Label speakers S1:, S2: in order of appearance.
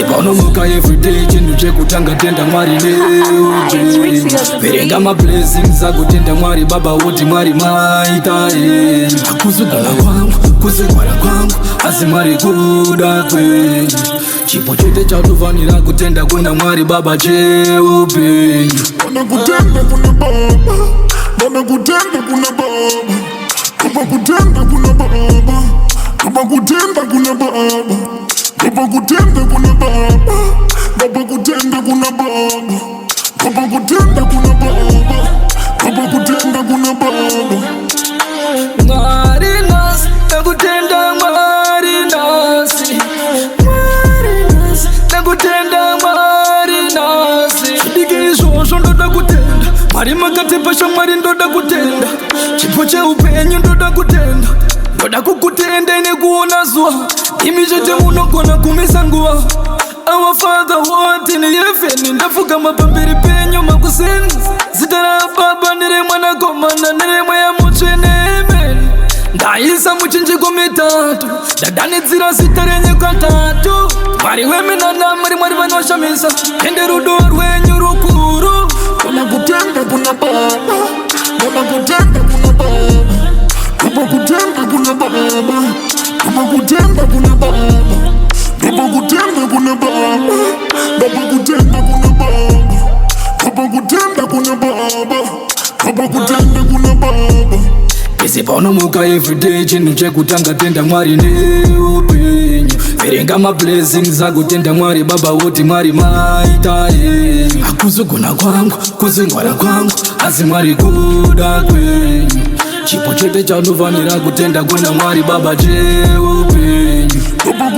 S1: Paunomuka everyday chinhu chekutanga tenda Mwari neupe. Verenga mablessings akutenda Mwari Baba woti Mwari maita. Hakuzugara kwangu, kuzingwara kwangu, asi Mwari kuda kwenyu. Chipo chete chatofanira kutenda kuna Mwari Baba cheupe.
S2: Bana kutenda kuna Baba, bana kutenda kuna Baba, baba kutenda kuna Baba, baba kutenda kuna Baba, baba kutenda kuna Baba, baba kutenda kuna Baba, baba kutenda kuna Baba, baba kutenda kuna Baba.
S1: Mwari nasi, nakutenda Mwari nasi, Mwari nasi, nakutenda Mwari nasi. Chidiki izvozvo ndoda kutenda, Mwari makatipasha Mwari ndoda kutenda. Chipo cheupenyu ndoda kutenda, ndoda kukutenda nekuona zuva. Imi chete munogona kumisa nguva. Our Father who art in heaven, ndapfugama pamberi penyu makusenza. Zita raBaba neremwanakomana neremweya mutsvene, amen. Ndaisa muchinjiko mitatu, ndadanidzira zita renyu katatu. Mwari weminana muri Mwari vanoshamisa, ende rudo rwenyu rukuru.
S2: Bana kutenda kuna Baba, bana kutenda kuna Baba, baba kutenda kuna Baba, baba kutenda kuna Baba, baba kutenda kuna Baba, baba kutenda kuna Baba, baba kutenda kuna Baba, baba kutenda kuna Baba.
S1: Pese paunomuka everyday chinhu chekutanga tenda Mwari neupenyu. Verenga mablessings akutenda Mwari Baba woti Mwari maita. Hakuzugona kwangu, kuzingwara kwangu, asi Mwari kuda kwenyu. Chipo chete chatofanira kutenda kuna Mwari Baba cheupenyu.
S2: Baba